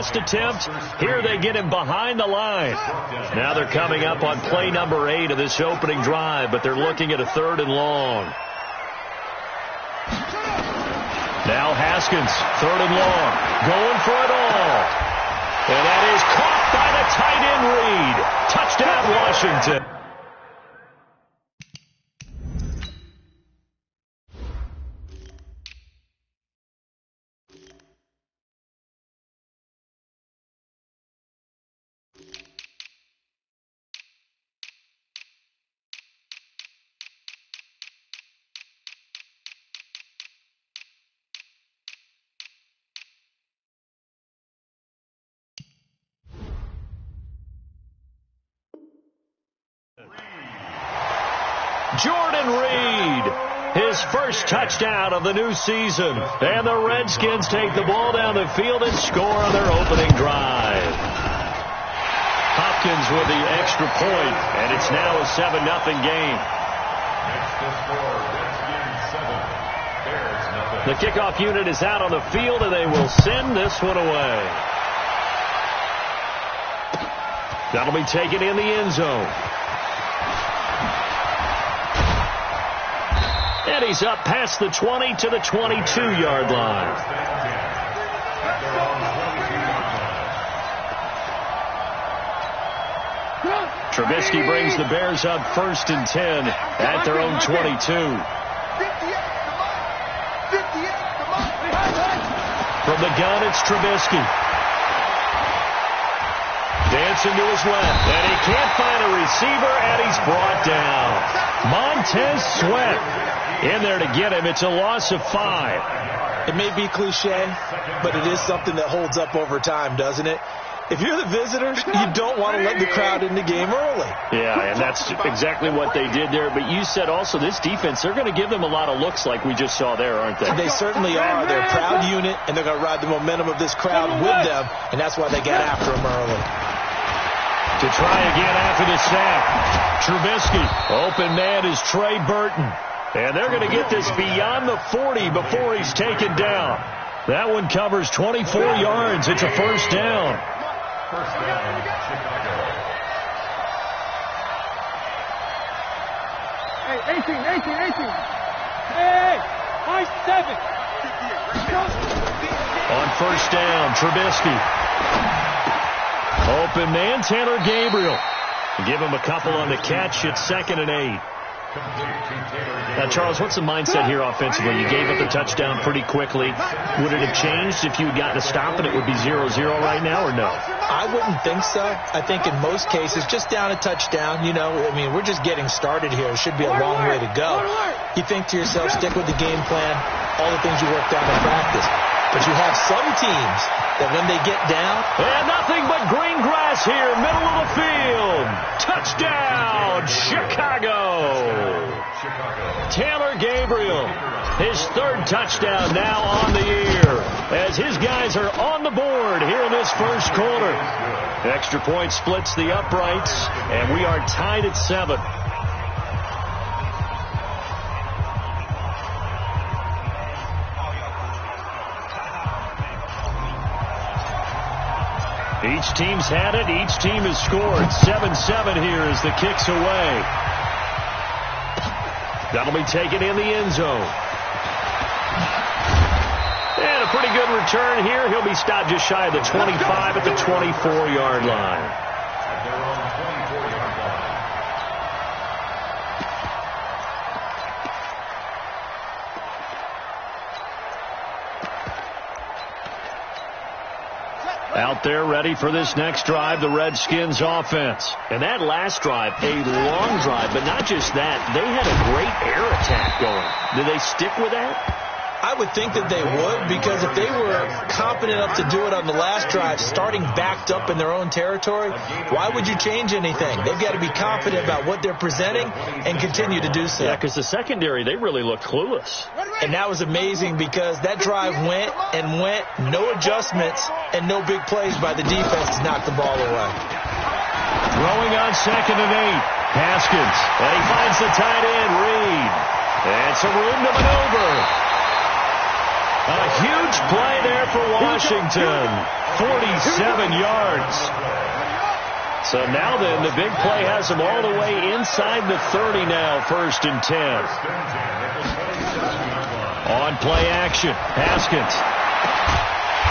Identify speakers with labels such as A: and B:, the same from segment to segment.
A: last attempt. Here they get him behind the line. Now they're coming up on play number 8 of this opening drive, but they're looking at a 3rd and long. Now Haskins, 3rd and long, going for it all. And that is caught by the tight end Reed. Touchdown, Washington. Jordan Reed, his first touchdown of the new season. And the Redskins take the ball down the field and score on their opening drive. Hopkins with the extra point, and it's now a 7-0 game. The kickoff unit is out on the field, and they will send this one away. That'll be taken in the end zone. And he's up past the 20 to the 22-yard line. Trubisky brings the Bears up 1st and 10 at their own 22. From the gun, it's Trubisky. Dancing to his left, and he can't find a receiver, and he's brought down. Montez Sweat in there to get him. It's a loss of 5.
B: It may be cliche, but it is something that holds up over time, doesn't it? If you're the visitors, you don't want to let the crowd in the game early.
A: Yeah, and that's exactly what they did there. But you said also this defense, they're going to give them a lot of looks like we just saw there, aren't they?
B: They certainly are. They're a proud unit, and they're going to ride the momentum of this crowd with them, and that's why they got after them early.
A: To try again after the sack. Trubisky. Open man is Trey Burton. And they're going to get this beyond the 40 before he's taken down. That one covers 24 yards. It's a first down.
C: First down, Chicago.
D: Hey, 18. Hey, high 7.
A: On first down, Trubisky. Open man, Taylor Gabriel. Give him a couple on the catch. It's 2nd and 8. Now, Charles, what's the mindset here offensively? You gave up the touchdown pretty quickly. Would it have changed if you had gotten a stop and it would be 0-0 right now, or no?
B: I wouldn't think so. I think in most cases, just down a touchdown, we're just getting started here. It should be a long way to go. You think to yourself, stick with the game plan, all the things you worked out in practice. But you have some teams that when they get down...
A: And nothing but green grass here, middle of the field. Touchdown, Chicago. Taylor Gabriel, his 3rd touchdown now on the year, as his guys are on the board here in this first quarter. Extra point splits the uprights, and we are tied at 7. Each team's had it. Each team has scored. 7-7 here as the kick's away. That'll be taken in the end zone. And a pretty good return here. He'll be stopped just shy of the 25 at the 24-yard line. Out there ready for this next drive, the Redskins offense. And that last drive, a long drive, but not just that. They had a great air attack going. Did they stick with that?
B: I would think that they would, because if they were competent enough to do it on the last drive, starting backed up in their own territory, why would you change anything? They've got to be confident about what they're presenting and continue to do so.
A: Yeah, because the secondary, they really look clueless.
B: And that was amazing because that drive went, no adjustments, and no big plays by the defense to knock the ball away.
A: Throwing on 2nd and 8, Haskins. And he finds the tight end, Reed. And some room to maneuver. A huge play there for Washington. 47 yards. So now then, the big play has them all the way inside the 30 now, 1st and 10. On play action, Haskins.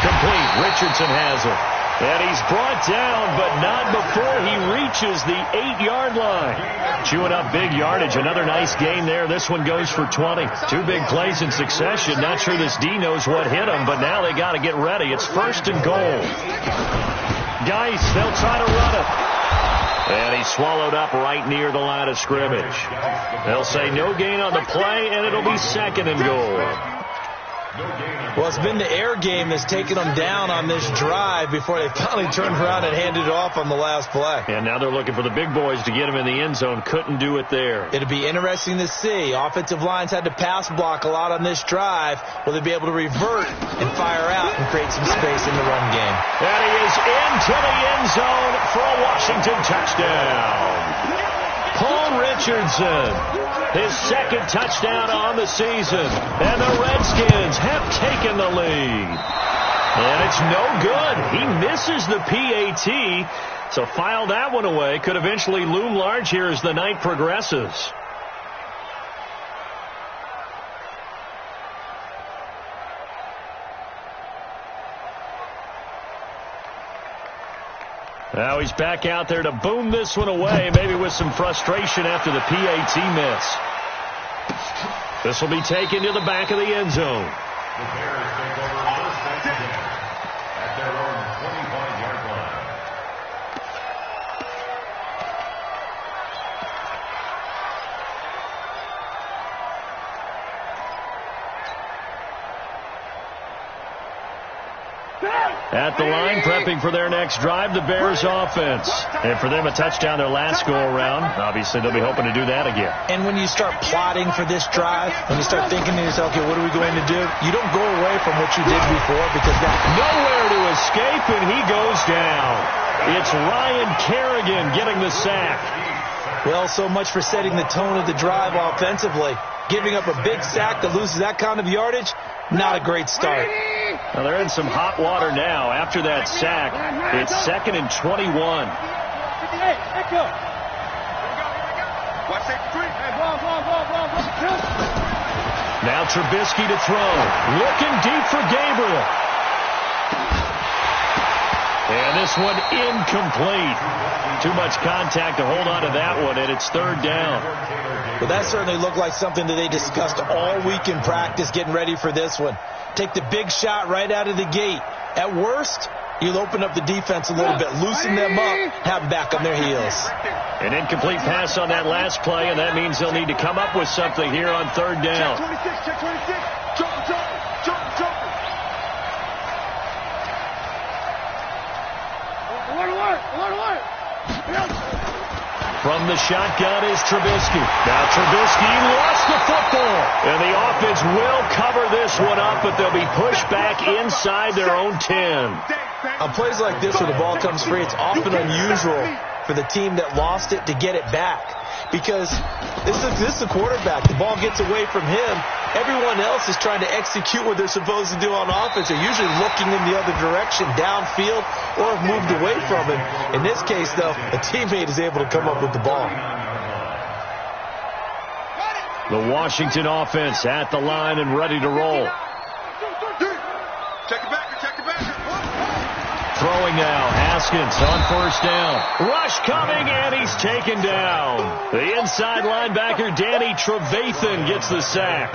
A: Complete. Richardson has it. And he's brought down, but not before he reaches the 8-yard line. Chewing up big yardage. Another nice gain there. This one goes for 20. 2 big plays in succession. Not sure this D knows what hit him, but now they got to get ready. It's 1st and goal. Geis, they'll try to run it. And he's swallowed up right near the line of scrimmage. They'll say no gain on the play, and it'll be 2nd and goal.
B: Well, it's been the air game that's taken them down on this drive before they finally turned around and handed it off on the last play.
A: And now they're looking for the big boys to get him in the end zone. Couldn't do it there.
B: It'll be interesting to see. Offensive lines had to pass block a lot on this drive. Will they be able to revert and fire out and create some space in the run game?
A: And he is into the end zone for a Washington touchdown. Paul Richardson, his 2nd touchdown on the season. And the Redskins have taken the lead. And it's no good. He misses the PAT. So file that one away. Could eventually loom large here as the night progresses. Now he's back out there to boom this one away, maybe with some frustration after the PAT miss. This will be taken to the back of the end zone.
C: The Bears take over 1st and 10 at their own 25-yard line.
A: At the line, prepping for their next drive, the Bears offense. And for them, a touchdown their last go-around. Obviously, they'll be hoping to do that again.
B: And when you start plotting for this drive, when you start thinking to yourself, okay, what are we going to do? You don't go away from what you did before because that
A: nowhere to escape, and he goes down. It's Ryan Kerrigan getting the sack.
B: Well, so much for setting the tone of the drive offensively. Giving up a big sack that loses that kind of yardage, not a great start.
A: Well, they're in some hot water now. After that sack, it's 2nd and 21. Now Trubisky to throw. Looking deep for Gabriel. And this one incomplete. Too much contact to hold on to that one, and it's 3rd down.
B: Well, that certainly looked like something that they discussed all week in practice getting ready for this one. Take the big shot right out of the gate. At worst, you'll open up the defense a little bit, loosen them up, have them back on their heels.
A: An incomplete pass on that last play, and that means they'll need to come up with something here on 3rd down.
D: Check 26. Jump. Alert.
A: From the shotgun is Trubisky. Now Trubisky lost the football. And the offense will cover this one up, but they'll be pushed back inside their own 10.
B: On plays like this where the ball comes free, it's often unusual for the team that lost it to get it back. Because this is a quarterback. The ball gets away from him. Everyone else is trying to execute what they're supposed to do on offense. They're usually looking in the other direction, downfield, or have moved away from him. In this case, though, a teammate is able to come up with the ball.
A: The Washington offense at the line and ready to roll.
D: Check it back.
A: Throwing now, Haskins on 1st down. Rush coming, and he's taken down. The inside linebacker, Danny Trevathan, gets the sack.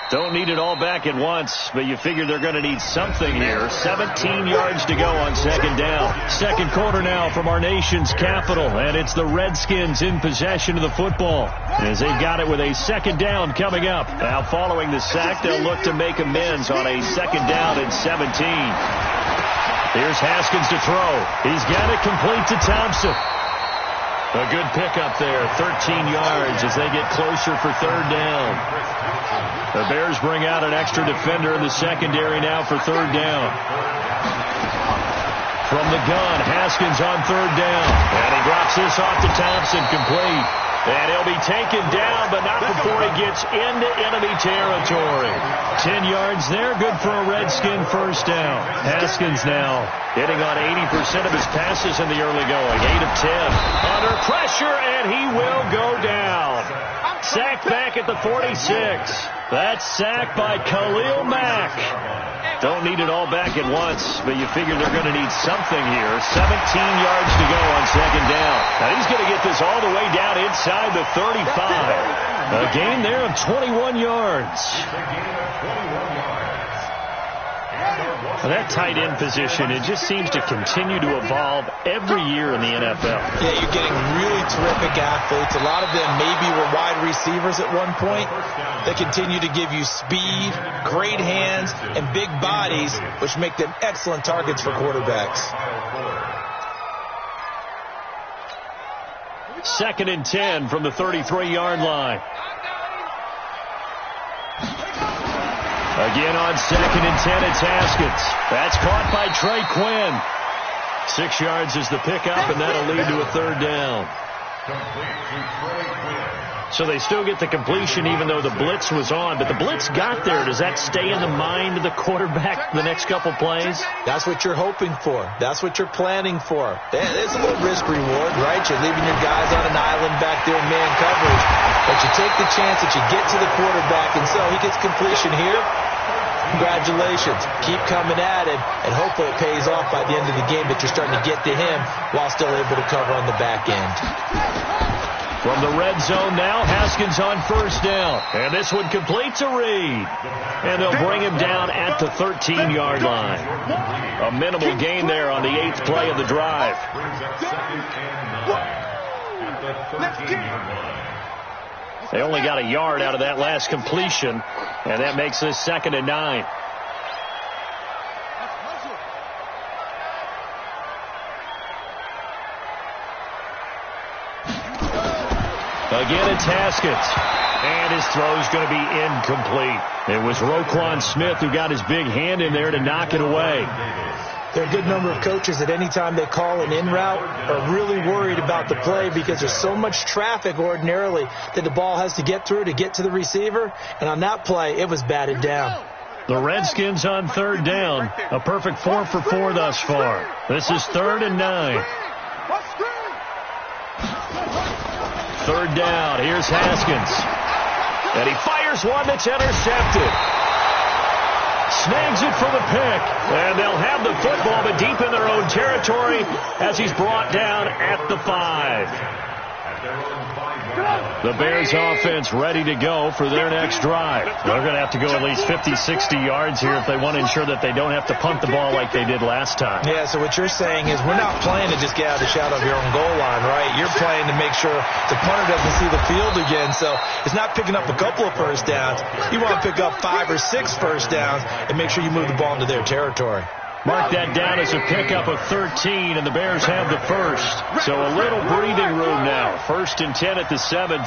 A: Don't need it all back at once, but you figure they're going to need something here. 17 yards to go on 2nd down. 2nd quarter now from our nation's capital, and it's the Redskins in possession of the football as they've got it with a 2nd down coming up. Now following the sack, they'll look to make amends on a 2nd down and 17. Here's Haskins to throw. He's got it complete to Thompson. A good pickup there, 13 yards as they get closer for 3rd down. The Bears bring out an extra defender in the secondary now for 3rd down. From the gun, Haskins on 3rd down. And he drops this off to Thompson, complete. And he'll be taken down, but not before he gets into enemy territory. 10 yards there, good for a Redskin first down. Haskins now hitting on 80% of his passes in the early going. 8 of 10. Under pressure, and he will go down. Sacked back at the 46. That's sacked by Khalil Mack. Don't need it all back at once, but you figure they're going to need something here. 17 yards to go on second down. Now he's going to get this all the way down inside the 35. A gain there of 21 yards. For that tight end position, it just seems to continue to evolve every year in the NFL.
B: Yeah, you're getting really terrific athletes. A lot of them maybe were wide receivers at one point. They continue to give you speed, great hands, and big bodies, which make them excellent targets for quarterbacks.
A: 2nd and 10 from the 33-yard line. Again on 2nd and 10, it's Haskins. That's caught by Trey Quinn. 6 yards is the pickup, and that'll lead to a third down. So they still get the completion even though the blitz was on. But the blitz got there. Does that stay in the mind of the quarterback the next couple plays?
B: That's what you're hoping for. That's what you're planning for. There's a little risk reward, right? You're leaving your guys on an island back there in man coverage. But you take the chance that you get to the quarterback, and so he gets completion here. Congratulations. Keep coming at it, and hopefully it pays off by the end of the game that you're starting to get to him while still able to cover on the back end.
A: From the red zone now, Haskins on first down. And this one completes a read. And they'll bring him down at the 13-yard line. A minimal gain there on the 8th play of the drive. They only got a yard out of that last completion, and that makes this 2nd and 9. Again, it's Haskins. And his throw's going to be incomplete. It was Roquan Smith who got his big hand in there to knock it away.
B: There are a good number of coaches that any time they call an in route are really worried about the play because there's so much traffic ordinarily that the ball has to get through to get to the receiver. And on that play, it was batted down.
A: The Redskins on third down. A perfect 4 for 4 thus far. This is 3rd and 9. 3rd down. Here's Haskins. And he fires one that's intercepted. Snags it for the pick. And they'll have the football, but deep in their own territory as he's brought down at the 5. The Bears offense ready to go for their next drive. They're going to have to go at least 50, 60 yards here if they want to ensure that they don't have to punt the ball like they did last time.
B: Yeah, so what you're saying is we're not playing to just get out of the shadow of your own goal line, right? You're playing to make sure the punter doesn't see the field again. So it's not picking up a couple of first downs. You want to pick up 5 or 6 first downs and make sure you move the ball into their territory.
A: Mark that down as a pickup of 13, and the Bears have the first. So a little breathing room now. 1st and 10 at the 17.
D: 80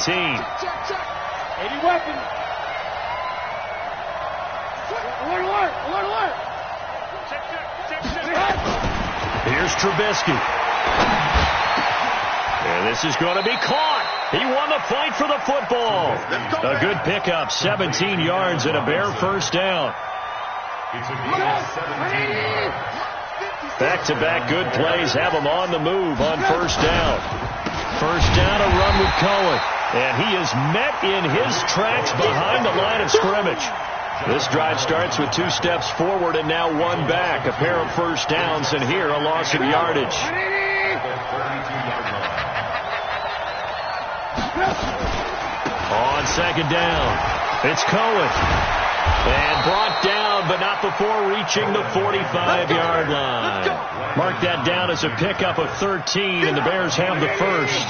D: weapons. Alert.
A: Here's Trubisky. And this is going to be caught. He won the fight for the football. A good pickup, 17 yards and a Bear first down. Back-to-back good plays have him on the move on first down. First down, a run with Cohen. And he is met in his tracks behind the line of scrimmage. This drive starts with 2 steps forward and now 1 back. A pair of first downs, and here a loss of yardage. On second down, it's Cohen. And brought down, but not before reaching the 45-yard line. Mark that down as a pickup of 13, and the Bears have the first.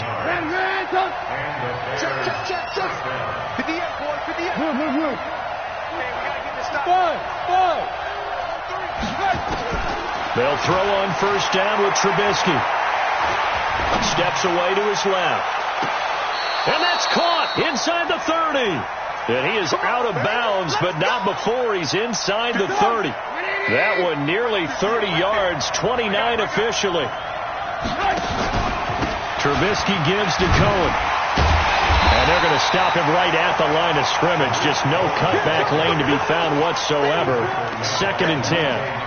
A: They'll throw on first down with Trubisky. Steps away to his left. And that's caught inside the 30. And he is out of bounds, but not before he's inside the 30. That one nearly 30 yards, 29 officially. Trubisky gives to Cohen. And they're going to stop him right at the line of scrimmage. Just no cutback lane to be found whatsoever. 2nd and 10.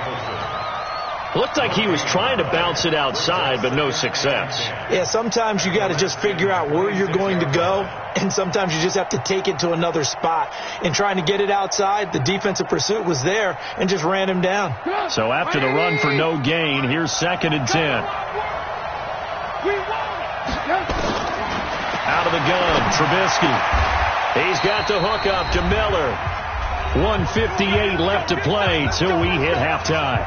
A: Looked like he was trying to bounce it outside, but no success.
B: Yeah, sometimes you got to just figure out where you're going to go, and sometimes you just have to take it to another spot. And trying to get it outside, the defensive pursuit was there and just ran him down.
A: So after the run for no gain, here's 2nd and 10. Out of the gun, Trubisky. He's got the hook up to Miller. 1:58 left to play till we hit halftime.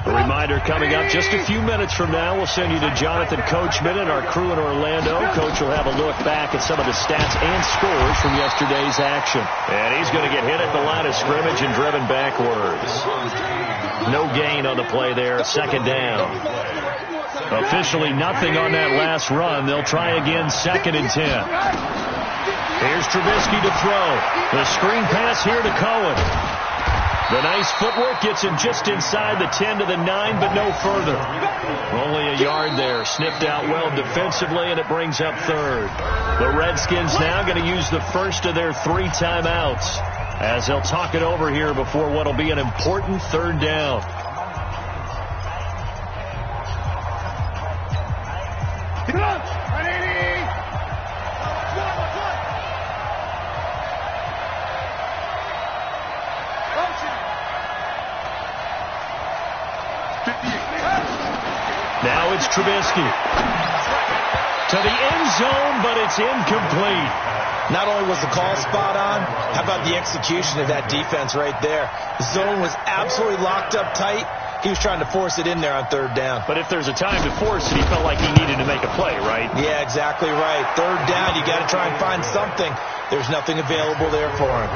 A: A reminder coming up just a few minutes from now, we'll send you to Jonathan Coachman and our crew in Orlando. Coach will have a look back at some of the stats and scores from yesterday's action. And he's going to get hit at the line of scrimmage and driven backwards. No gain on the play there, 2nd down. Officially nothing on that last run. They'll try again, 2nd and 10. Here's Trubisky to throw. The screen pass here to Cohen. The nice footwork gets him just inside the 10 to the 9, but no further. Only a yard there. Snipped out well defensively, and it brings up 3rd. The Redskins now going to use the first of their 3 timeouts as they'll talk it over here before what will be an important 3rd down. Now it's Trubisky. To the end zone, but it's incomplete.
B: Not only was the call spot on, how about the execution of that defense right there? The zone was absolutely locked up tight. He was trying to force it in there on 3rd down.
A: But if there's a time to force it, he felt like he needed to make a play, right?
B: Yeah, exactly right. 3rd down, you got to try and find something. There's nothing available there for him.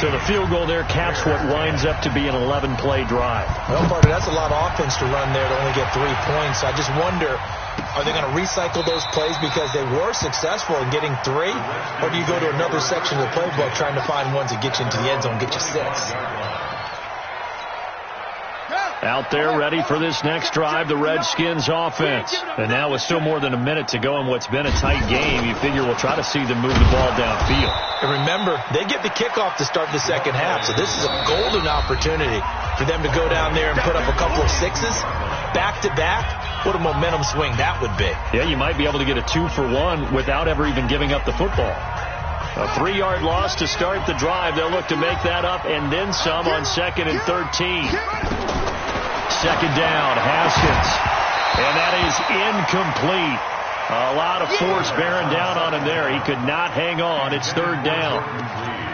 A: So the field goal there caps what winds up to be an 11-play drive.
B: Well, Barter, that's a lot of offense to run there to only get 3 points. I just wonder, are they going to recycle those plays because they were successful in getting 3? Or do you go to another section of the playbook trying to find ones that get you into the end zone, get you 6?
A: Out there ready for this next drive, the Redskins offense. And now with still more than a minute to go in what's been a tight game, you figure we'll try to see them move the ball downfield.
B: And remember, they get the kickoff to start the 2nd half, so this is a golden opportunity for them to go down there and put up a couple of 6s back-to-back. What a momentum swing that would be.
A: Yeah, you might be able to get a 2-for-1 without ever even giving up the football. A 3-yard loss to start the drive. They'll look to make that up and then some on 2nd and 13. 2nd down, Haskins. And that is incomplete. A lot of force bearing down on him there. He could not hang on. It's 3rd down.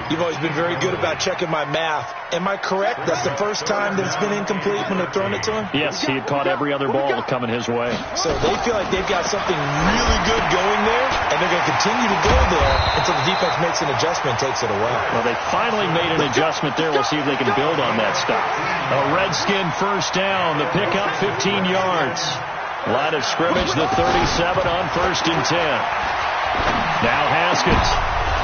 B: You've always been very good about checking my math. Am I correct? That's the first time that it's been incomplete when they've thrown it to him?
A: Yes, he had caught every other ball coming his way.
B: So they feel like they've got something really good going there, and they're going to continue to go there until the defense makes an adjustment and takes it away.
A: Well, they finally made an adjustment there. We'll see if they can build on that stuff. A Redskin 1st down. The pickup 15 yards. Line of scrimmage, the 37 on 1st and 10. Now Haskins.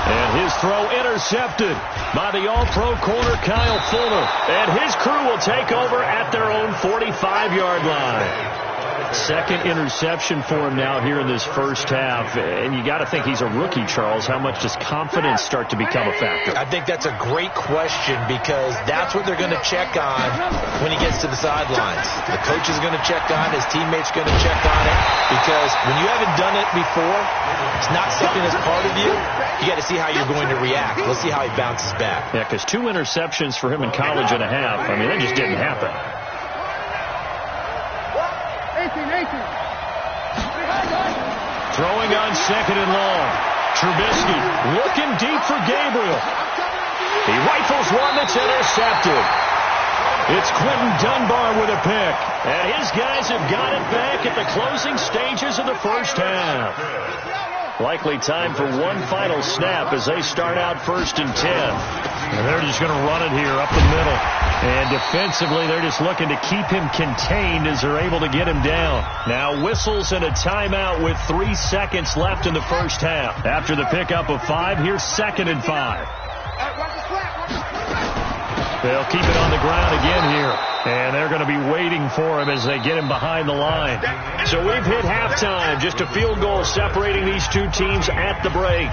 A: And his throw intercepted by the all-pro corner Kyle Fuller. And his crew will take over at their own 45-yard line. 2nd interception for him now here in this 1st half. And you got to think he's a rookie, Charles. How much does confidence start to become a factor?
B: I think that's a great question because that's what they're going to check on when he gets to the sidelines. The coach is going to check on it. His teammates are going to check on it because when you haven't done it before, it's not something that's part of you. You got to see how you're going to react. Let's see how he bounces back.
A: Yeah, because 2 interceptions for him in college and a half. I mean, that just didn't happen. Throwing on 2nd and long. Trubisky looking deep for Gabriel. He rifles one that's intercepted. It's Quentin Dunbar with a pick. And his guys have got it back at the closing stages of the 1st half. Likely time for one final snap as they start out 1st and 10. And they're just going to run it here up the middle. And defensively, they're just looking to keep him contained as they're able to get him down. Now whistles and a timeout with 3 seconds left in the 1st half. After the pickup of 5, here's 2nd and 5. They'll keep it on the ground again here. And they're going to be waiting for him as they get him behind the line. So we've hit halftime. Just a field goal separating these two teams at the break.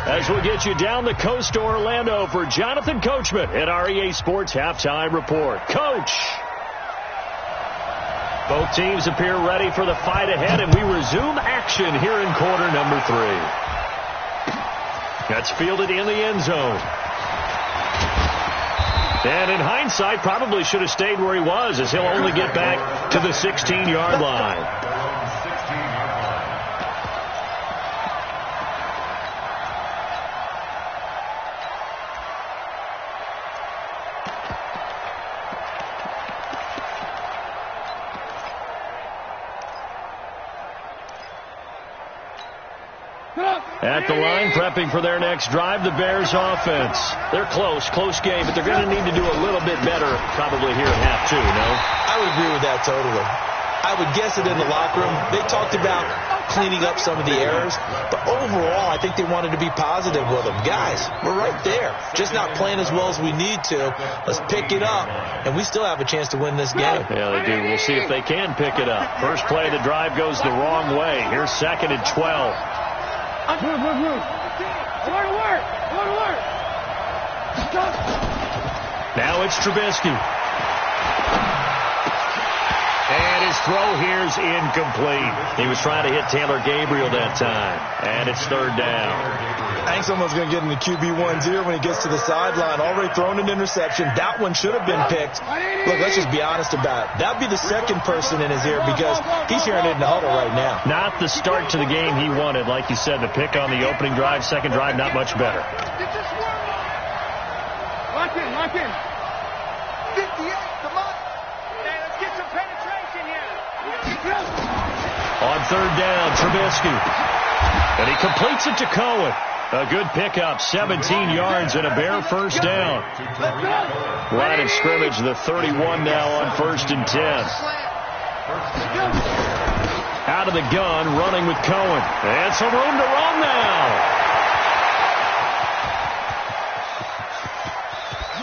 A: As we'll get you down the coast to Orlando for Jonathan Coachman at our EA Sports Halftime Report. Coach! Both teams appear ready for the fight ahead, and we resume action here in quarter number 3. That's fielded in the end zone. And in hindsight, probably should have stayed where he was, as he'll only get back to the 16-yard line. At the line, prepping for their next drive, the Bears offense. They're close game, but they're going to need to do a little bit better probably here at half 2, no?
B: I would agree with that totally. I would guess it in the locker room. They talked about cleaning up some of the errors, but overall, I think they wanted to be positive with them. Guys, we're right there. Just not playing as well as we need to. Let's pick it up, and we still have a chance to win this game.
A: Yeah, they do. We'll see if they can pick it up. First play of the drive goes the wrong way. Here's 2nd and 12. Now it's Trubisky. And his throw here's incomplete. He was trying to hit Taylor Gabriel that time. And it's 3rd down.
E: I think someone's going to get in the QB1's ear when he gets to the sideline. Already thrown an interception. That one should have been picked. Look, let's just be honest about it. That'd be the second person in his ear because he's hearing it in the huddle right now.
A: Not the start to the game he wanted. Like you said, the pick on the opening drive, second drive, not much better.
D: Lock in. 58, come on. Let's get some penetration here.
A: On 3rd down, Trubisky. And he completes it to Cohen. A good pickup, 17 yards and a Bear first down. Line of scrimmage, the 31 now on 1st and 10. Out of the gun, running with Cohen. And some room to run now.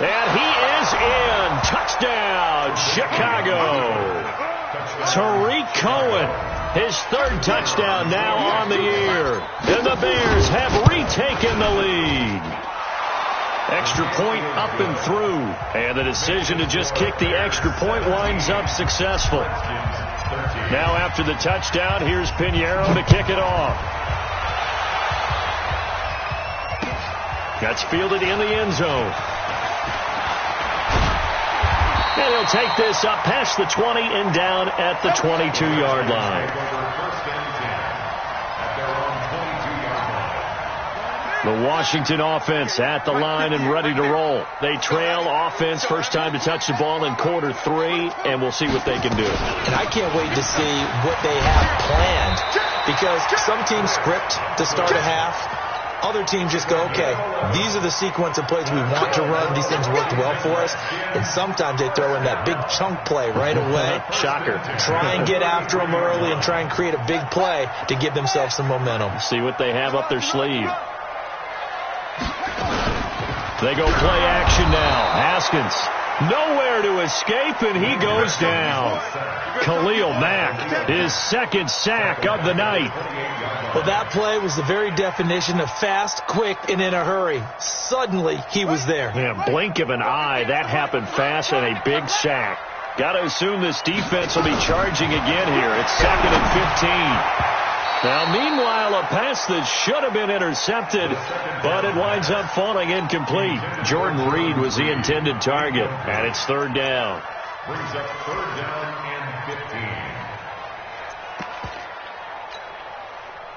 A: And he is in. Touchdown, Chicago. Tariq Cohen, his 3rd touchdown now on the year. And the Bears have retaken the lead. Extra point up and through. And the decision to just kick the extra point winds up successful. Now after the touchdown, here's Pinheiro to kick it off. That's fielded in the end zone. And he'll take this up past the 20 and down at the 22-yard line. The Washington offense at the line and ready to roll. They trail offense, first time to touch the ball in quarter 3, and we'll see what they can do.
B: And I can't wait to see what they have planned because some teams script to start a half. Other teams just go, okay, these are the sequence of plays we want to run. These things worked well for us. And sometimes they throw in that big chunk play right away.
A: Shocker.
B: Try and get after them early and try and create a big play to give themselves some momentum.
A: See what they have up their sleeve. They go play action now. Haskins. Nowhere to escape, and he goes down. Khalil Mack, his 2nd sack of the night.
B: Well, that play was the very definition of fast, quick, and in a hurry. Suddenly, he was there.
A: Yeah, blink of an eye. That happened fast and a big sack. Got to assume this defense will be charging again here. It's 2nd and 15. Now, meanwhile, a pass that should have been intercepted, but it winds up falling incomplete. Jordan Reed was the intended target, and it's 3rd down.
C: Brings up 3rd down and 15.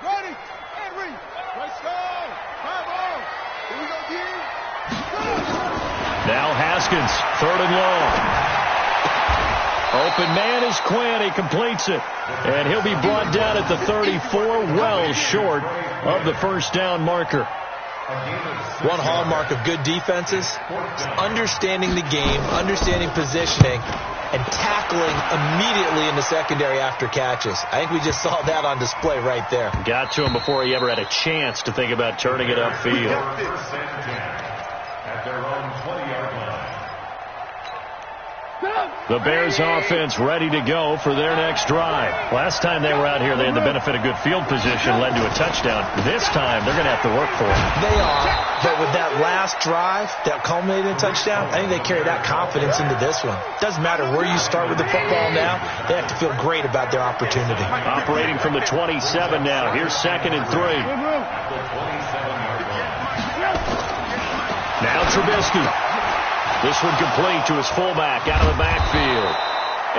D: Ready, Henry. Let's go. Come on. Here we go, Dean.
A: Now Haskins, 3rd and long. Open man is Quinn. He completes it. And he'll be brought down at the 34, well short of the first down marker.
B: One hallmark of good defenses is understanding the game, understanding positioning, and tackling immediately in the secondary after catches. I think we just saw that on display right there.
A: Got to him before he ever had a chance to think about turning it upfield.
C: At their own 20-yard line.
A: The Bears offense ready to go for their next drive. Last time they were out here, they had the benefit of good field position, led to a touchdown. This time, they're going to have to work for it.
B: They are, but with that last drive that culminated in a touchdown, I think they carry that confidence into this one. Doesn't matter where you start with the football now, they have to feel great about their opportunity.
A: Operating from the 27 now. Here's 2nd and 3. Now Trubisky. This one complete to his fullback out of the backfield.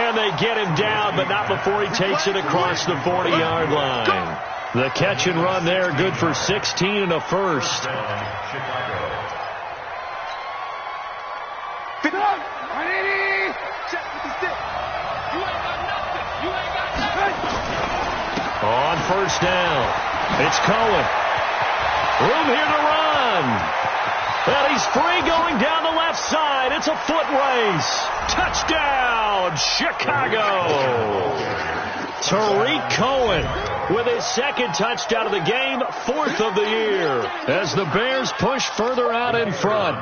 A: And they get him down, but not before he takes it across the 40-yard line. The catch and run there, good for 16 and a first. On first down, it's Cohen. Room here to run. And he's free going down the left side. It's a foot race. Touchdown, Chicago. Tariq Cohen with his 2nd touchdown of the game, 4th of the year, as the Bears push further out in front.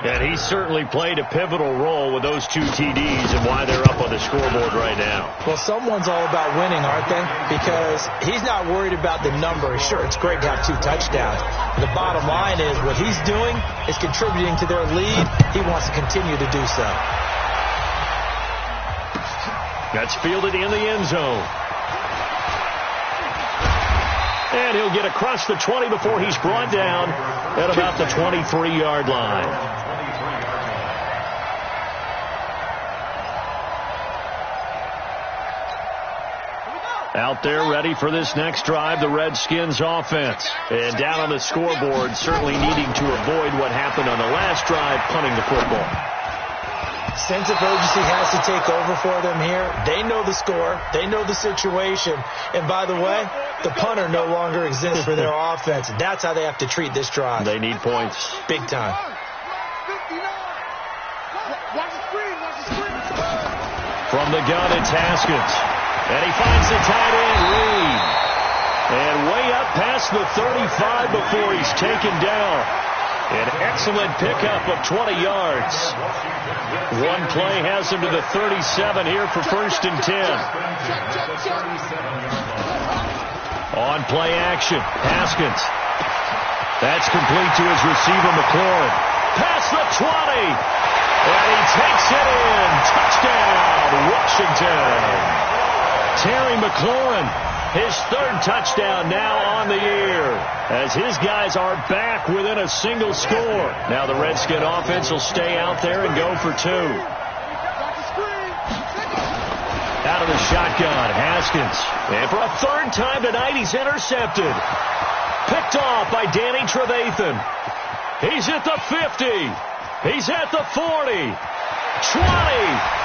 A: And he certainly played a pivotal role with those 2 TDs and why they're up on the scoreboard right now.
B: Well, someone's all about winning, aren't they? Because he's not worried about the number. Sure, it's great to have 2 touchdowns. The bottom line is what he's doing is contributing to their lead. He wants to continue to do so.
A: That's fielded in the end zone. And he'll get across the 20 before he's brought down at about the 23-yard line. Out there ready for this next drive, the Redskins offense. And down on the scoreboard, certainly needing to avoid what happened on the last drive, punting the football.
B: Sense of urgency has to take over for them here. They know the score. They know the situation. And by the way, the punter no longer exists for their offense. That's how they have to treat this drive.
A: They need points.
B: Big time.
A: From the gun, it's Haskins. And he finds the tight end, Reed. And way up past the 35 before he's taken down. An excellent pickup of 20 yards. One play has him to the 37 here for 1st and 10. On play action, Haskins. That's complete to his receiver, McLaurin. Past the 20. And he takes it in. Touchdown, Washington. Terry McLaurin, his 3rd touchdown now on the year, as his guys are back within a single score. Now the Redskin offense will stay out there and go for 2. Out of the shotgun, Haskins. And for a 3rd time tonight, he's intercepted. Picked off by Danny Trevathan. He's at the 50. He's at the 40. 20.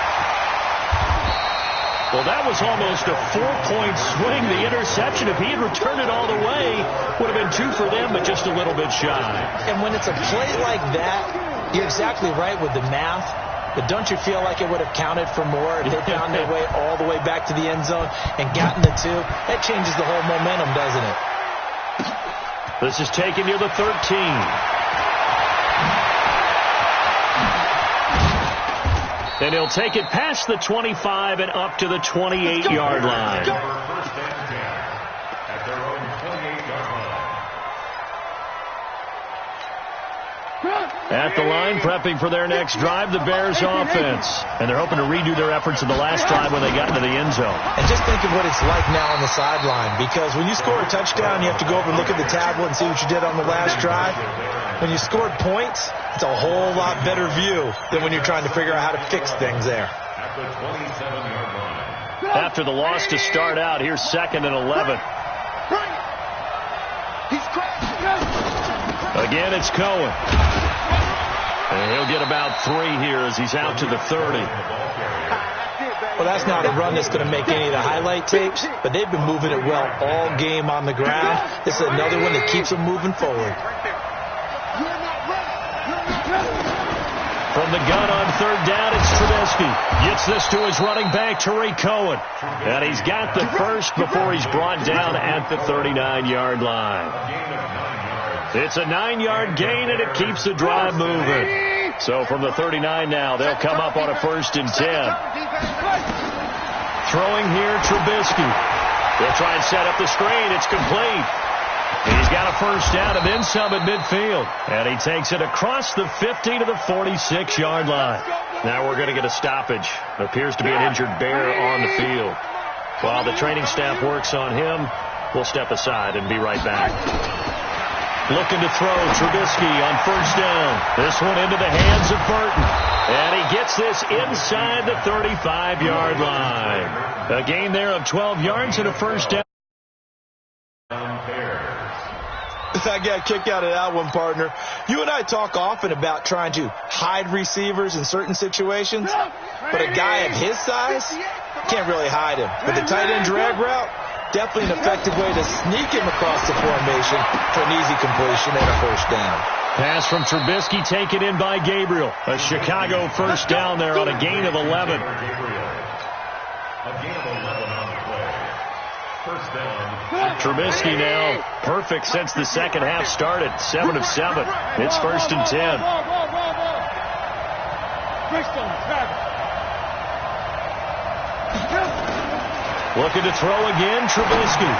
A: Well, that was almost a 4-point swing. The interception, if he had returned it all the way, would have been 2 for them, but just a little bit shy.
B: And when it's a play like that, you're exactly right with the math. But don't you feel like it would have counted for more if they found their way all the way back to the end zone and gotten the 2? That changes the whole momentum, doesn't it?
A: This is taken near the 13. And he'll take it past the 25 and up to the 28-yard line. At the line, prepping for their next drive, the Bears offense. And they're hoping to redo their efforts in the last drive when they got into the end zone.
B: And just think of what it's like now on the sideline. Because when you score a touchdown, you have to go over and look at the tablet and see what you did on the last drive. When you scored points, it's a whole lot better view than when you're trying to figure out how to fix things there.
A: After the loss to start out, here's 2nd and 11. Again, it's Cohen. And he'll get about 3 here as he's out to the 30.
B: Well, that's not a run that's going to make any of the highlight tapes, but they've been moving it well all game on the ground. This is another one that keeps them moving forward.
A: From the gun on 3rd down, it's Trubisky. Gets this to his running back, Tariq Cohen. And he's got the first before he's brought down at the 39-yard line. It's a 9-yard gain, and it keeps the drive moving. So from the 39 now, they'll come up on a 1st and 10. Throwing here, Trubisky. They'll try and set up the screen. It's complete. He's got a 1st down and then some at midfield. And he takes it across the 50 to the 46-yard line. Now we're going to get a stoppage. There appears to be an injured Bear on the field. While the training staff works on him, we'll step aside and be right back. Looking to throw, Trubisky on 1st down. This one into the hands of Burton. And he gets this inside the 35-yard line. A gain there of 12 yards and a 1st down.
E: I got a kick out of that one, partner. You and I talk often about trying to hide receivers in certain situations, but a guy of his size can't really hide him. But the tight end drag route, definitely an effective way to sneak him across the formation for an easy completion and a 1st down.
A: Pass from Trubisky taken in by Gabriel. A Chicago 1st down there on a gain of 11.
C: A gain of 11 on the play. 1st down.
A: Trubisky now perfect since the second half started. 7 of 7. It's 1st and 10. Looking to throw again, Trubisky.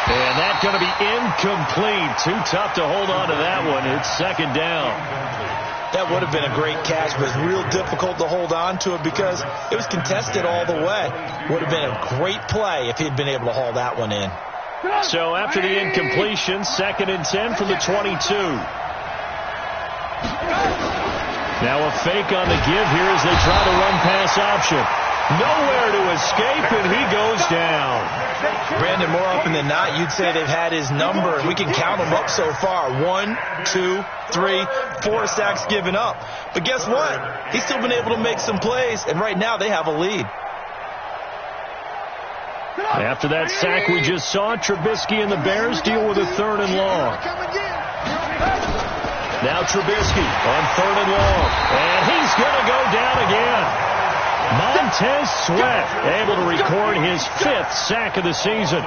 A: And that's going to be incomplete. Too tough to hold on to that one. It's 2nd down.
E: That would have been a great catch, but it's real difficult to hold on to it because it was contested all the way. Would have been a great play if he'd been able to haul that one in.
A: So after the incompletion, 2nd and 10 from the 22. Now a fake on the give here as they try to run pass option. Nowhere to escape, and he goes down.
E: Brandon, more often than not, you'd say they've had his number, and we can count them up so far. 1, 2, 3, 4 sacks given up. But guess what? He's still been able to make some plays, and right now they have a lead.
A: After that sack we just saw, Trubisky and the Bears deal with a 3rd and long. Now Trubisky on 3rd and long, and he's going to go down again. Montez Sweat able to record his 5th sack of the season.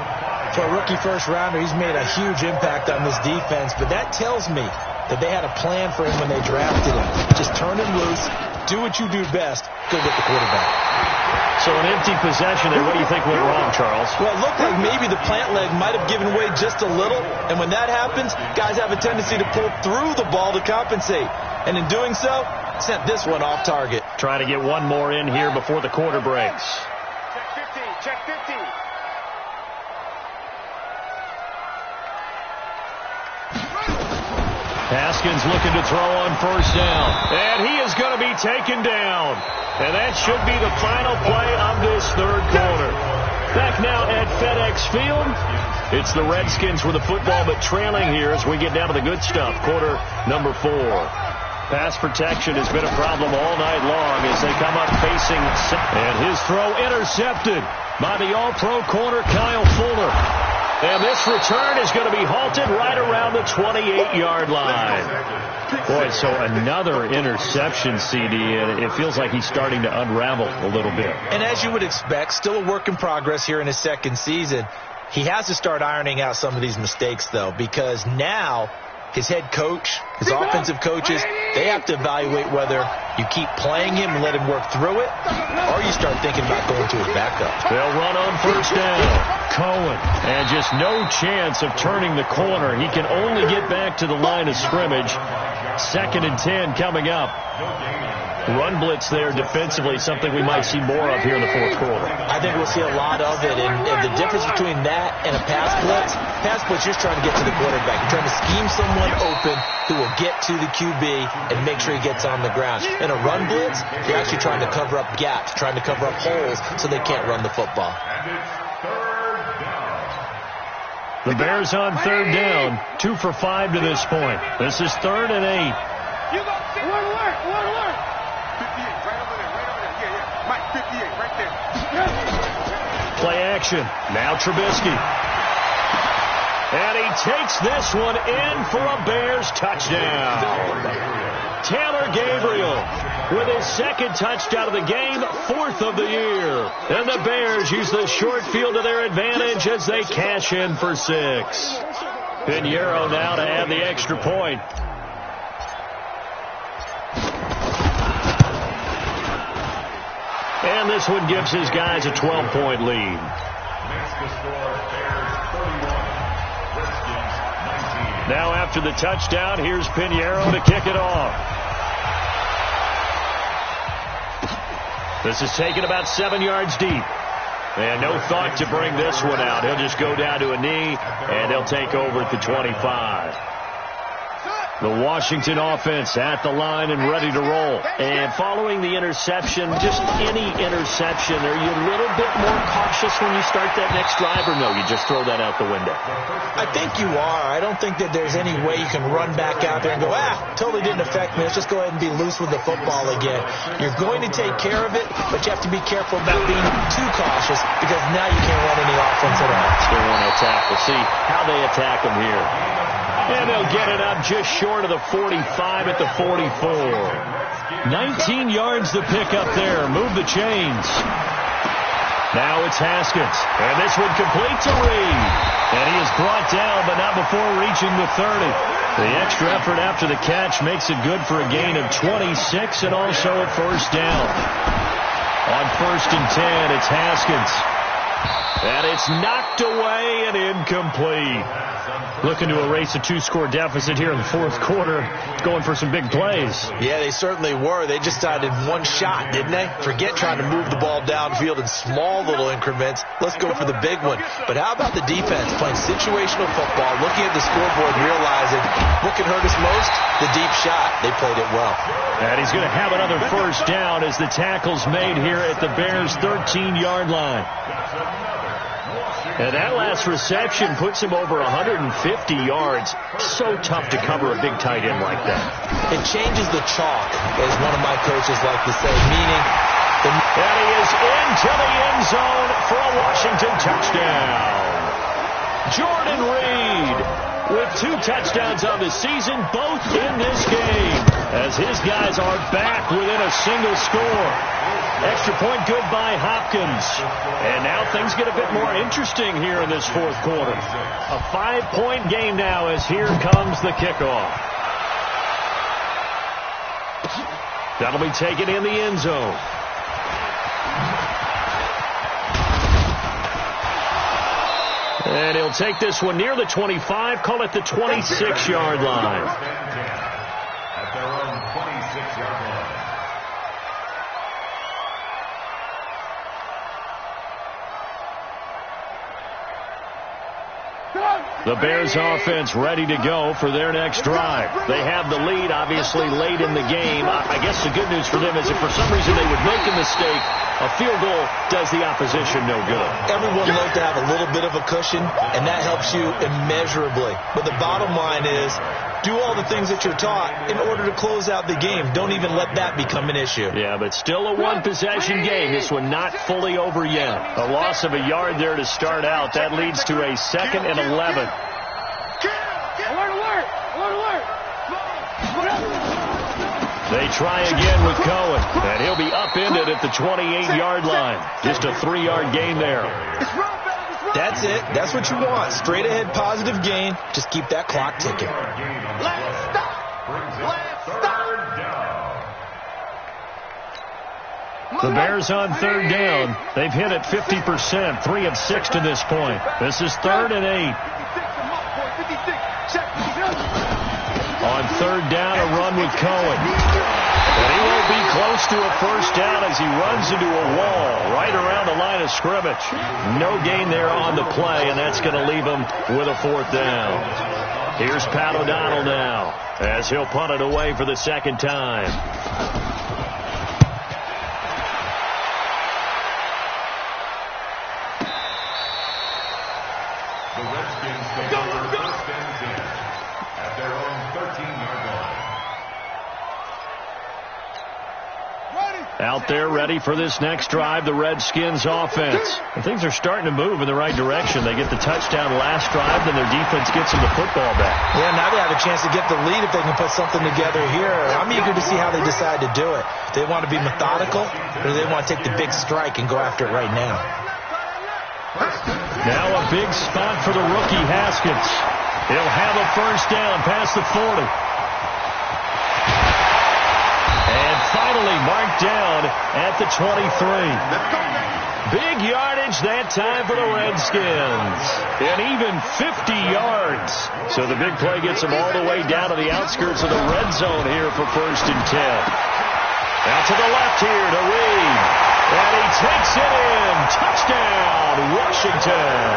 E: For a rookie 1st rounder, he's made a huge impact on this defense, but that tells me that they had a plan for him when they drafted him. Just turn him loose, do what you do best, go get the quarterback.
A: So an empty possession there. What do you think went wrong, Charles?
E: Well, it looked like maybe the plant leg might have given way just a little, and when that happens, guys have a tendency to pull through the ball to compensate. And in doing so, sent this one off target.
A: Trying to get one more in here before the quarter breaks.
D: Check 50.
A: Haskins looking to throw on 1st down. And he is going to be taken down. And that should be the final play of this 3rd quarter. Back now at FedEx Field. It's the Redskins with the football, but trailing here as we get down to the good stuff. Quarter number 4. Pass protection has been a problem all night long as they come up facing. And his throw intercepted by the all-pro corner Kyle Fuller. And this return is going to be halted right around the 28-yard line. Boy, so another interception, CD, and it feels like he's starting to unravel a little bit.
E: And as you would expect, still a work in progress here in his 2nd season. He has to start ironing out some of these mistakes, though, because now his head coach, his offensive coaches, they have to evaluate whether you keep playing him and let him work through it, or you start thinking about going to his backup.
A: They'll run on 1st down. Cohen, and just no chance of turning the corner. He can only get back to the line of scrimmage. 2nd and 10 coming up. Run blitz there defensively, something we might see more of here in the 4th quarter.
E: I think we'll see a lot of it, and the difference between that and a pass blitz, you're just trying to get to the quarterback. You're trying to scheme someone open who will get to the QB and make sure he gets on the ground. In a run blitz, you're actually trying to cover up gaps, trying to cover up holes so they can't run the football.
A: The Bears on 3rd down, 2 for 5 to this point. This is 3rd and 8.
D: You go, one alert. 58, right over there. Yeah. Mike, 58, right there.
A: Play action. Now Trubisky. And he takes this one in for a Bears touchdown. Taylor Gabriel with his 2nd touchdown of the game, 4th of the year. And the Bears use the short field to their advantage as they cash in for 6. Pinheiro now to add the extra point. And this one gives his guys a 12-point lead.
C: Makes the score Bears 31, Redskins 19.
A: Now after the touchdown, here's Pinheiro to kick it off. This is taken about 7 yards deep. And no thought to bring this one out. He'll just go down to a knee, and he'll take over at the 25. The Washington offense at the line and ready to roll. And following the interception, just any interception, are you a little bit more cautious when you start that next drive, or no, you just throw that out the window?
B: I think you are. I don't think that there's any way you can run back out there and go, totally didn't affect me. Let's just go ahead and be loose with the football again. You're going to take care of it, but you have to be careful about being too cautious because now you can't run any offense at all.
A: Still want to attack. We'll see how they attack them here. And they'll get it up just short of the 45 at the 44. 19 yards to pick up there. Move the chains. Now it's Haskins. And this one completes a read. And he is brought down, but not before reaching the 30. The extra effort after the catch makes it good for a gain of 26 and also at first down. On 1st and 10, it's Haskins. And it's knocked away and incomplete. Looking to erase a 2-score deficit here in the fourth quarter. Going for some big plays.
B: Yeah, they certainly were. They just decided one shot, didn't they? Forget trying to move the ball downfield in small little increments. Let's go for the big one. But how about the defense playing situational football, looking at the scoreboard, realizing what can hurt us most? The deep shot. They played it well.
A: And he's going to have another first down as the tackle's made here at the Bears' 13-yard line. And that last reception puts him over 150 yards. So tough to cover a big tight end like that.
B: It changes the chalk, as one of my coaches like to say, meaning...
A: And he is into the end zone for a Washington touchdown. Jordan Reed with 2 touchdowns on the season, both in this game, as his guys are back within a single score. Extra point good by Hopkins. And now things get a bit more interesting here in this fourth quarter. A 5-point game now as here comes the kickoff. That'll be taken in the end zone. And he'll take this one near the 25, call it the 26-yard line.
C: At their own 26-yard line.
A: The Bears offense ready to go for their next drive. They have the lead, obviously, late in the game. I guess the good news for them is if for some reason they would make a mistake, a field goal does the opposition no good.
B: Everyone loves to have a little bit of a cushion, and that helps you immeasurably. But the bottom line is, do all the things that you're taught in order to close out the game. Don't even let that become an issue.
A: Yeah, but still a one-possession game. This one not fully over yet. A loss of a yard there to start out. That leads to a 2nd and 11. They try again with Cohen, and he'll be upended at the 28-yard line. Just a 3-yard gain there.
B: That's it. That's what you want. Straight ahead positive gain. Just keep that clock ticking.
C: Let's stop.
A: The Bears on 3rd down. They've hit it 50%, 3 of 6 to this point. This is 3rd and 8. On 3rd down, a run with Cohen. And he won't be close to a first down as he runs into a wall right around the line of scrimmage. No gain there on the play, and that's going to leave him with a 4th down. Here's Pat O'Donnell now as he'll punt it away for the 2nd time.
C: The Redskins take over 1st and 10 at their own 13-yard line.
A: Out there ready for this next drive, the Redskins offense. And things are starting to move in the right direction. They get the touchdown last drive, then their defense gets them the football back.
B: Yeah, now they have a chance to get the lead if they can put something together here. I'm eager to see how they decide to do it. Do they want to be methodical, or do they want to take the big strike and go after it right now?
A: Now a big spot for the rookie Haskins. He'll have a first down past the 40. And finally marked down at the 23. Big yardage that time for the Redskins. And even 50 yards. So the big play gets them all the way down to the outskirts of the red zone here for 1st and 10. Out to the left here to Reed. And he takes it in. Touchdown, Washington.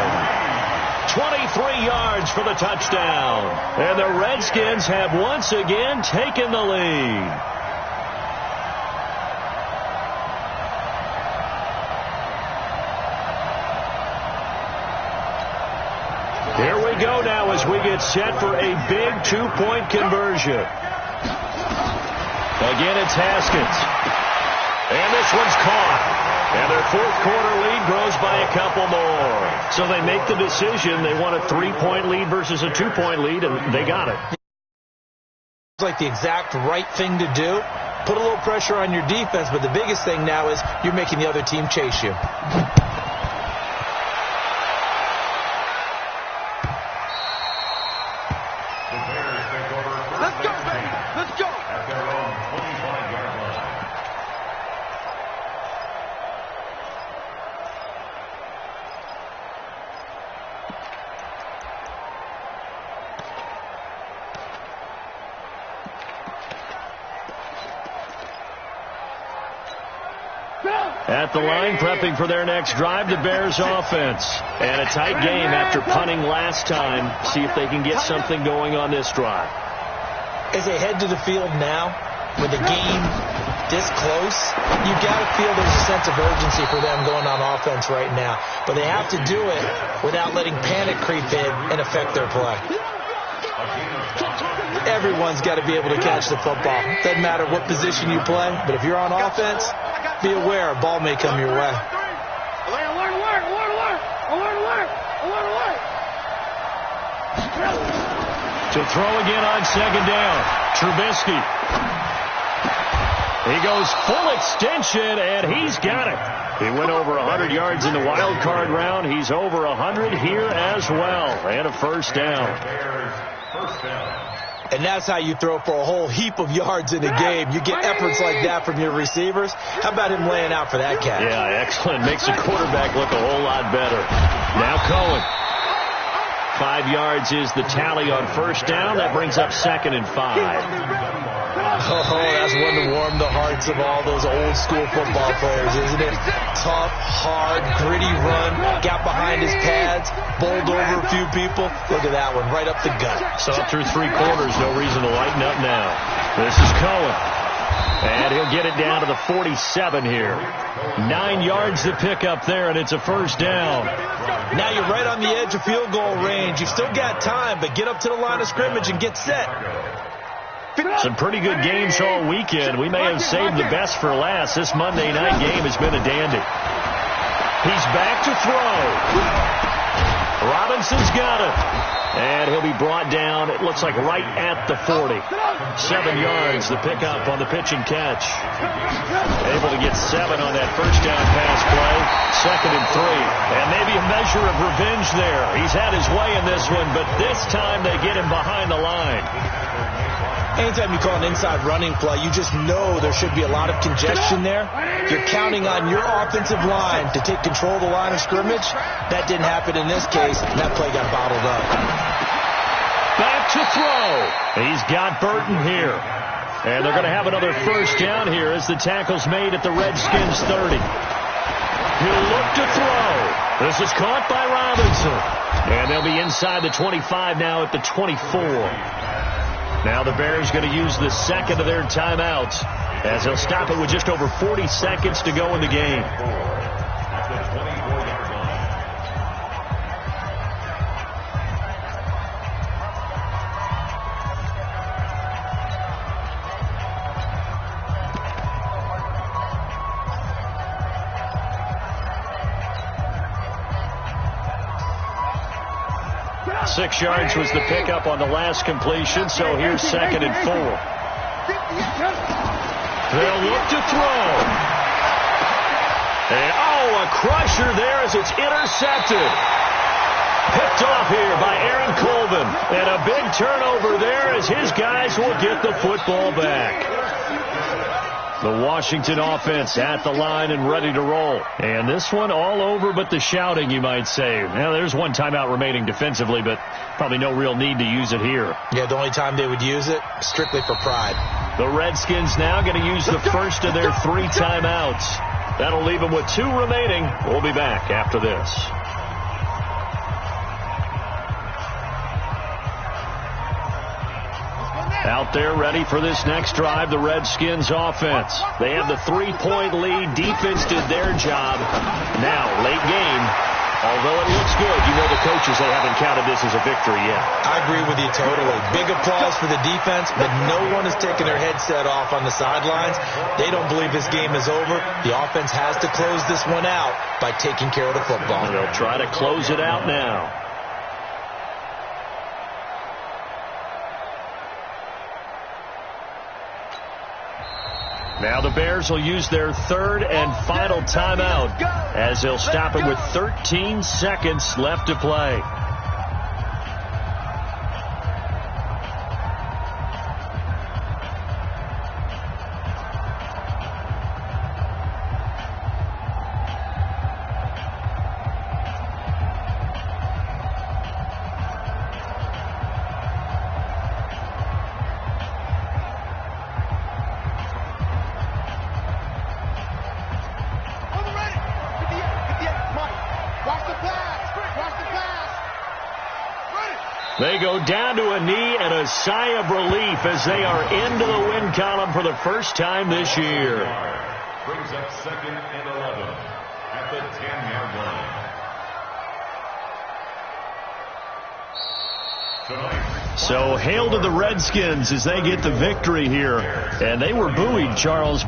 A: 23 yards for the touchdown. And the Redskins have once again taken the lead. Here we go now as we get set for a big 2-point conversion. Again, it's Haskins. And this one's caught. And their 4th quarter lead grows by a couple more. So they make the decision. They want a 3-point lead versus a 2-point lead, and they got it.
B: It's like the exact right thing to do. Put a little pressure on your defense, but the biggest thing now is you're making the other team chase you.
A: At the line, prepping for their next drive, the Bears offense. And a tight game after punting last time. See if they can get something going on this drive.
B: As they head to the field now, with the game this close, you've got to feel there's a sense of urgency for them going on offense right now. But they have to do it without letting panic creep in and affect their play. Everyone's got to be able to catch the football. Doesn't matter what position you play, but if you're on offense, be aware a ball may come your way.
A: To throw again on 2nd down. Trubisky. He goes full extension, and he's got it. He went over 100 yards in the wild card round. He's over 100 here as well. And a 1st down.
B: And that's how you throw for a whole heap of yards in a game. You get efforts like that from your receivers. How about him laying out for that catch?
A: Yeah, excellent. Makes the quarterback look a whole lot better. Now Cohen. 5 yards is the tally on 1st down. That brings up 2nd and 5.
B: Oh, that's one to warm the hearts of all those old school football players, isn't it? Tough, hard, gritty run, got behind his pads, bowled over a few people. Look at that one, right up the gut.
A: So through 3 quarters, no reason to lighten up now. This is Cohen. And he'll get it down to the 47 here. 9 yards to pick up there, and it's a 1st down.
B: Now you're right on the edge of field goal range. You've still got time, but get up to the line of scrimmage and get set.
A: Some pretty good games all weekend. We may have saved the best for last. This Monday night game has been a dandy. He's back to throw. Robinson's got it. And he'll be brought down, it looks like right at the 40. 7 yards, the pickup on the pitch and catch. Able to get 7 on that 1st down pass play. 2nd and 3. And maybe a measure of revenge there. He's had his way in this one, but this time they get him behind the line.
B: Anytime you call an inside running play, you just know there should be a lot of congestion there. You're counting on your offensive line to take control of the line of scrimmage. That didn't happen in this case, and that play got bottled up.
A: Back to throw. He's got Burton here. And they're going to have another 1st down here as the tackle's made at the Redskins 30. He'll look to throw. This is caught by Robinson. And they'll be inside the 25 now at the 24. Now the Bears going to use the 2nd of their timeouts as they'll stop it with just over 40 seconds to go in the game. 6 yards was the pickup on the last completion, so here's 2nd and 4. They'll look to throw. And, a crusher there as it's intercepted. Picked off here by Aaron Colvin. And a big turnover there as his guys will get the football back. The Washington offense at the line and ready to roll. And this one all over but the shouting, you might say. Now, there's one timeout remaining defensively, but probably no real need to use it here.
B: Yeah, the only time they would use it, strictly for pride.
A: The Redskins now going to use the first of their 3 timeouts. That'll leave them with 2 remaining. We'll be back after this. Out there ready for this next drive, the Redskins offense. They have the 3-point lead. Defense did their job. Now, late game, although it looks good, you know the coaches, they haven't counted this as a victory yet.
B: I agree with you totally. Big applause for the defense, but no one is taking their headset off on the sidelines. They don't believe this game is over. The offense has to close this one out by taking care of the football.
A: They'll try to close it out now. Now the Bears will use their 3rd and final timeout as they'll stop it with 13 seconds left to play. They go down to a knee and a sigh of relief as they are into the win column for the first time this year.
C: Brings up 2nd and 11 at the 10-yard line. So hail to the Redskins as they get the victory here. And they were buoyed, Charles.